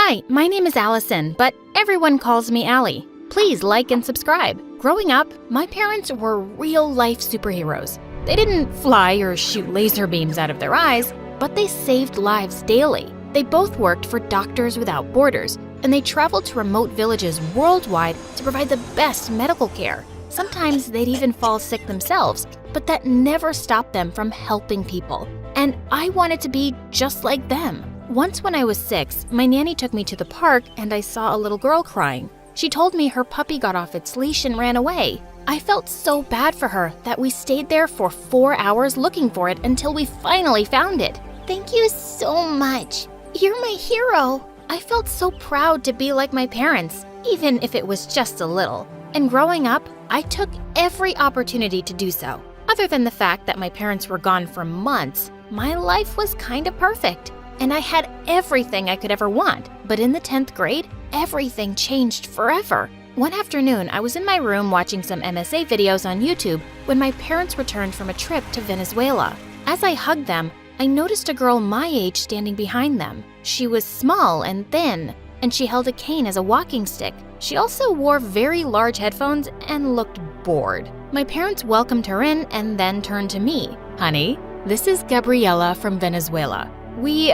Hi, my name is Allison, but everyone calls me Allie. Please like and subscribe. Growing up, my parents were real-life superheroes. They didn't fly or shoot laser beams out of their eyes, but they saved lives daily. They both worked for Doctors Without Borders, and they traveled to remote villages worldwide to provide the best medical care. Sometimes they'd even fall sick themselves, but that never stopped them from helping people. And I wanted to be just like them. Once when I was 6, my nanny took me to the park and I saw a little girl crying. She told me her puppy got off its leash and ran away. I felt so bad for her that we stayed there for 4 hours looking for it until we finally found it. Thank you so much. You're my hero. I felt so proud to be like my parents, even if it was just a little. And growing up, I took every opportunity to do so. Other than the fact that my parents were gone for months, my life was kind of perfect. And I had everything I could ever want. But in the 10th grade, everything changed forever. One afternoon, I was in my room watching some MSA videos on YouTube when my parents returned from a trip to Venezuela. As I hugged them, I noticed a girl my age standing behind them. She was small and thin, and she held a cane as a walking stick. She also wore very large headphones and looked bored. My parents welcomed her in and then turned to me. Honey, this is Gabriela from Venezuela. We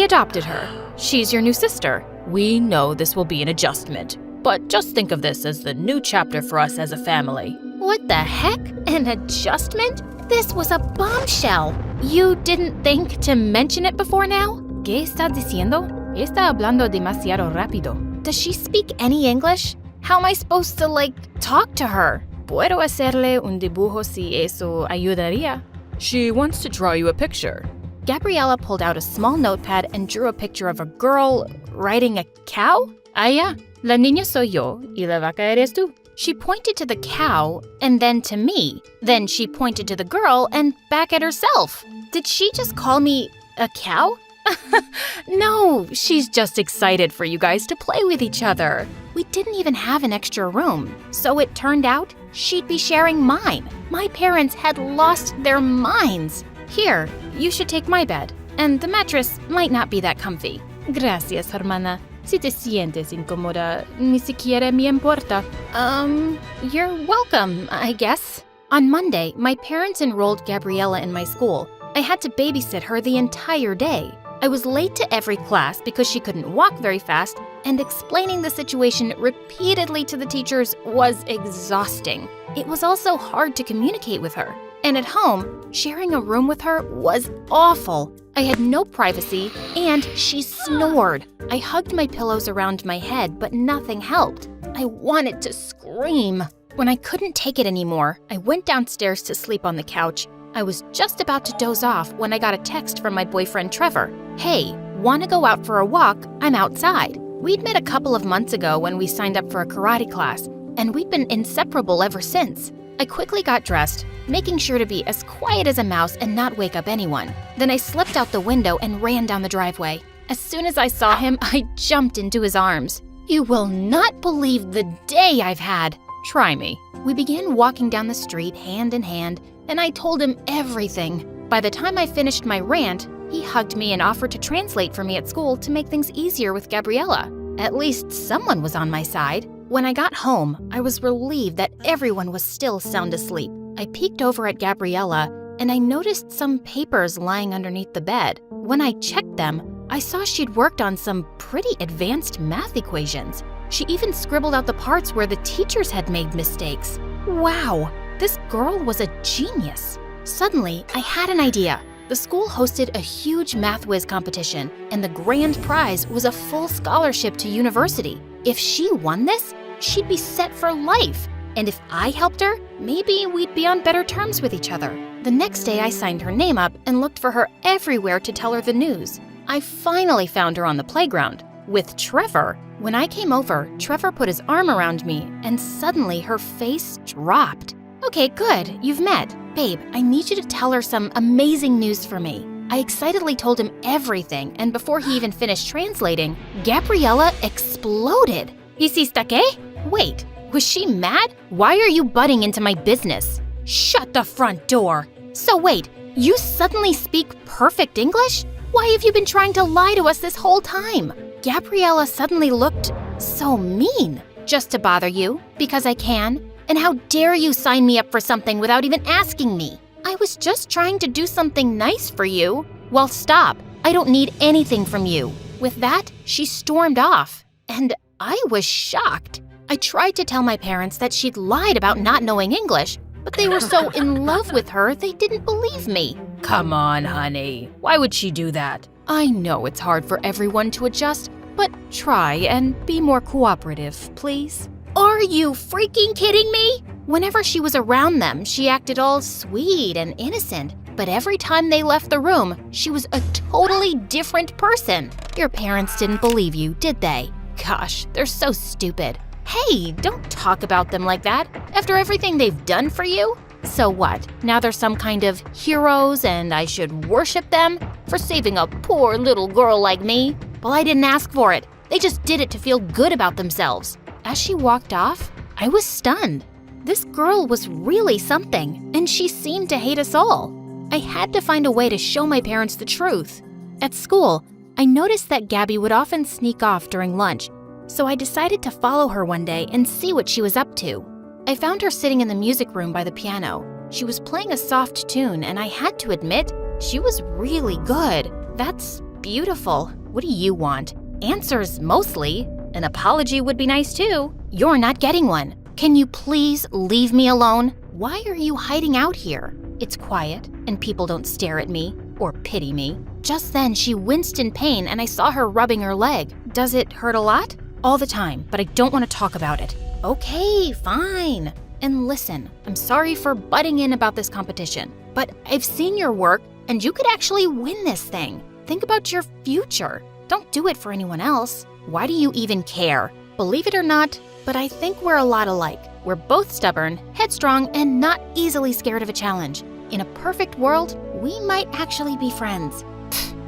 adopted her. She's your new sister. We know this will be an adjustment, but just think of this as the new chapter for us as a family. What the heck? An adjustment? This was a bombshell. You didn't think to mention it before now? ¿Qué estás diciendo? Está hablando demasiado rápido. Does she speak any English? How am I supposed to, talk to her? ¿Puedo hacerle un dibujo si eso ayudaría? She wants to draw you a picture. Gabriela pulled out a small notepad and drew a picture of a girl riding a cow. Ya, la niña soy yo y la vaca eres tú. She pointed to the cow and then to me. Then she pointed to the girl and back at herself. Did she just call me a cow? No, she's just excited for you guys to play with each other. We didn't even have an extra room, so it turned out she'd be sharing mine. My parents had lost their minds. Here, you should take my bed, and the mattress might not be that comfy. Gracias, hermana. Si te sientes incómoda, ni siquiera me importa. You're welcome, I guess. On Monday, my parents enrolled Gabriela in my school. I had to babysit her the entire day. I was late to every class because she couldn't walk very fast, and explaining the situation repeatedly to the teachers was exhausting. It was also hard to communicate with her. And at home, sharing a room with her was awful. I had no privacy, and she snored. I hugged my pillows around my head, but nothing helped. I wanted to scream. When I couldn't take it anymore, I went downstairs to sleep on the couch. I was just about to doze off when I got a text from my boyfriend Trevor. Hey, want to go out for a walk? I'm outside. We'd met a couple of months ago when we signed up for a karate class, and we'd been inseparable ever since. I quickly got dressed, making sure to be as quiet as a mouse and not wake up anyone. Then I slipped out the window and ran down the driveway. As soon as I saw him, I jumped into his arms. You will not believe the day I've had. Try me. We began walking down the street hand in hand, and I told him everything. By the time I finished my rant, he hugged me and offered to translate for me at school to make things easier with Gabriela. At least someone was on my side. When I got home, I was relieved that everyone was still sound asleep. I peeked over at Gabriela, and I noticed some papers lying underneath the bed. When I checked them, I saw she'd worked on some pretty advanced math equations. She even scribbled out the parts where the teachers had made mistakes. Wow, this girl was a genius. Suddenly, I had an idea. The school hosted a huge Math Whiz competition, and the grand prize was a full scholarship to university. If she won this, she'd be set for life. And if I helped her, maybe we'd be on better terms with each other. The next day, I signed her name up and looked for her everywhere to tell her the news. I finally found her on the playground with Trevor. When I came over, Trevor put his arm around me, and suddenly her face dropped. Okay, good, you've met. Babe, I need you to tell her some amazing news for me. I excitedly told him everything, and before he even finished translating, Gabriela exploded. ¿Hiciste qué? Wait, was she mad? Why are you butting into my business? Shut the front door. So wait, you suddenly speak perfect English? Why have you been trying to lie to us this whole time? Gabriella suddenly looked so mean. Just to bother you, because I can? And how dare you sign me up for something without even asking me? I was just trying to do something nice for you. Well, stop. I don't need anything from you. With that, she stormed off. And I was shocked. I tried to tell my parents that she'd lied about not knowing English, but they were so in love with her they didn't believe me. Come on, honey. Why would she do that? I know it's hard for everyone to adjust, but try and be more cooperative, please. Are you freaking kidding me? Whenever she was around them, she acted all sweet and innocent. But every time they left the room, she was a totally different person. Your parents didn't believe you, did they? Gosh, they're so stupid. Hey, don't talk about them like that after everything they've done for you. So what? Now they're some kind of heroes and I should worship them for saving a poor little girl like me? Well, I didn't ask for it. They just did it to feel good about themselves. As she walked off, I was stunned. This girl was really something, and she seemed to hate us all. I had to find a way to show my parents the truth. At school, I noticed that Gabby would often sneak off during lunch, so I decided to follow her one day and see what she was up to. I found her sitting in the music room by the piano. She was playing a soft tune, and I had to admit, she was really good. That's beautiful. What do you want? Answers, mostly. An apology would be nice too. You're not getting one. Can you please leave me alone? Why are you hiding out here? It's quiet, and people don't stare at me or pity me. Just then, she winced in pain, and I saw her rubbing her leg. Does it hurt a lot? All the time, but I don't want to talk about it. Okay, fine. And listen, I'm sorry for butting in about this competition, but I've seen your work, and you could actually win this thing. Think about your future. Don't do it for anyone else. Why do you even care? Believe it or not, but I think we're a lot alike. We're both stubborn, headstrong, and not easily scared of a challenge. In a perfect world, we might actually be friends.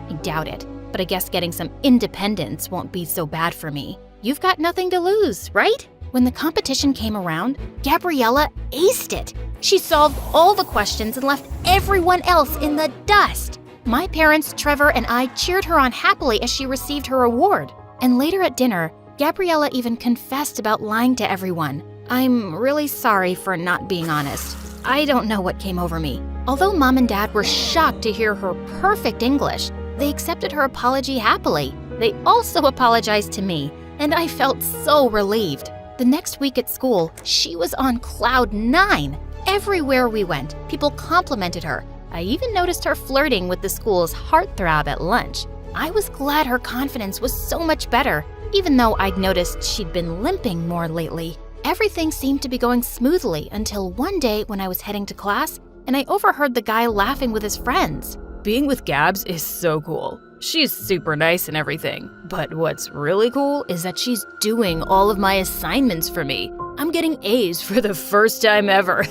I doubt it, but I guess getting some independence won't be so bad for me. You've got nothing to lose, right? When the competition came around, Gabriella aced it. She solved all the questions and left everyone else in the dust. My parents, Trevor, and I cheered her on happily as she received her award. And later at dinner, Gabriella even confessed about lying to everyone. I'm really sorry for not being honest. I don't know what came over me. Although Mom and Dad were shocked to hear her perfect English, they accepted her apology happily. They also apologized to me, and I felt so relieved. The next week at school, she was on cloud 9. Everywhere we went, people complimented her. I even noticed her flirting with the school's heartthrob at lunch. I was glad her confidence was so much better, even though I'd noticed she'd been limping more lately. Everything seemed to be going smoothly until one day when I was heading to class and I overheard the guy laughing with his friends. Being with Gabs is so cool. She's super nice and everything. But what's really cool is that she's doing all of my assignments for me. I'm getting A's for the first time ever.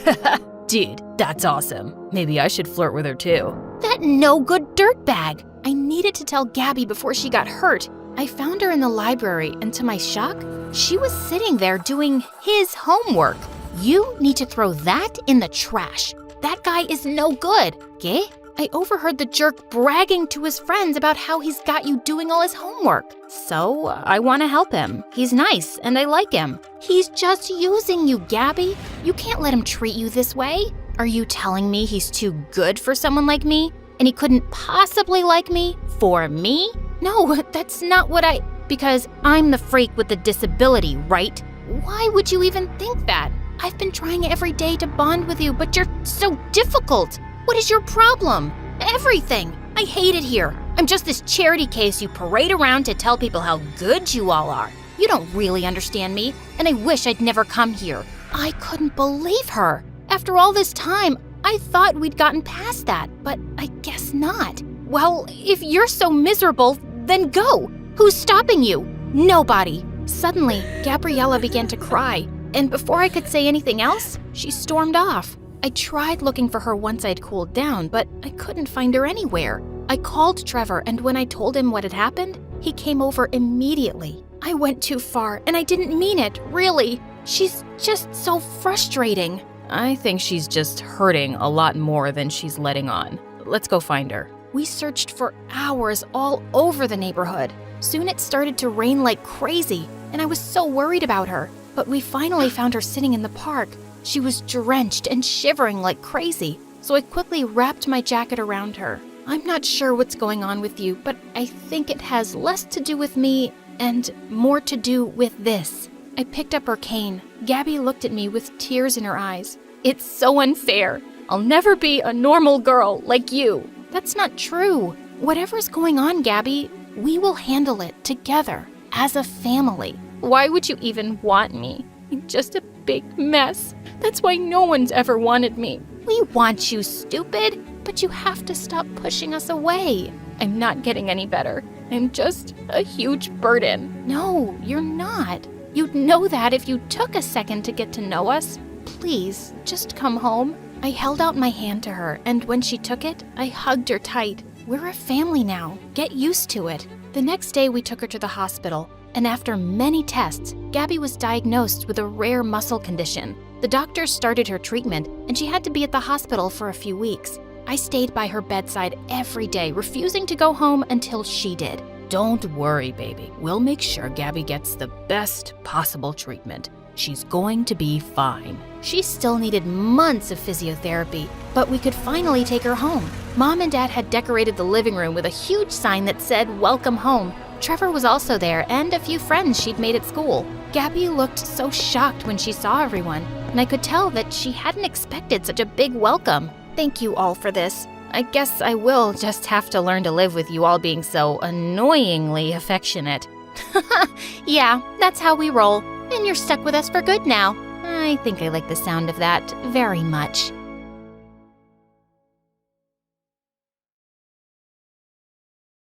Dude, that's awesome. Maybe I should flirt with her too. That no-good dirtbag. I needed to tell Gabby before she got hurt. I found her in the library, and to my shock, she was sitting there doing his homework. You need to throw that in the trash. That guy is no good. ¿Qué? I overheard the jerk bragging to his friends about how he's got you doing all his homework. So, I want to help him. He's nice, and I like him. He's just using you, Gabby. You can't let him treat you this way. Are you telling me he's too good for someone like me? And he couldn't possibly like me for me? No, that's not what Because I'm the freak with the disability, right? Why would you even think that? I've been trying every day to bond with you, but you're so difficult. What is your problem? Everything. I hate it here. I'm just this charity case you parade around to tell people how good you all are. You don't really understand me, and I wish I'd never come here. I couldn't believe her. After all this time, I thought we'd gotten past that, but I guess not. Well, if you're so miserable, then go. Who's stopping you? Nobody. Suddenly, Gabriella began to cry, and before I could say anything else, she stormed off. I tried looking for her once I'd cooled down, but I couldn't find her anywhere. I called Trevor, and when I told him what had happened, he came over immediately. I went too far, and I didn't mean it, really. She's just so frustrating. I think she's just hurting a lot more than she's letting on. Let's go find her. We searched for hours all over the neighborhood. Soon it started to rain like crazy, and I was so worried about her. But we finally found her sitting in the park. She was drenched and shivering like crazy, so I quickly wrapped my jacket around her. I'm not sure what's going on with you, but I think it has less to do with me and more to do with this. I picked up her cane. Gabby looked at me with tears in her eyes. It's so unfair. I'll never be a normal girl like you. That's not true. Whatever's going on, Gabby, we will handle it together as a family. Why would you even want me? I'm just a big mess. That's why no one's ever wanted me. We want you, stupid, but you have to stop pushing us away. I'm not getting any better. I'm just a huge burden. No, you're not. You'd know that if you took a second to get to know us. Please, just come home. I held out my hand to her, and when she took it, I hugged her tight. We're a family now. Get used to it. The next day, we took her to the hospital, and after many tests, Gabby was diagnosed with a rare muscle condition. The doctors started her treatment, and she had to be at the hospital for a few weeks. I stayed by her bedside every day, refusing to go home until she did. Don't worry, baby. We'll make sure Gabby gets the best possible treatment. She's going to be fine. She still needed months of physiotherapy, but we could finally take her home. Mom and Dad had decorated the living room with a huge sign that said, "Welcome home." Trevor was also there, and a few friends she'd made at school. Gabby looked so shocked when she saw everyone, and I could tell that she hadn't expected such a big welcome. Thank you all for this. I guess I will just have to learn to live with you all being so annoyingly affectionate. Yeah, that's how we roll. And you're stuck with us for good now. I think I like the sound of that very much.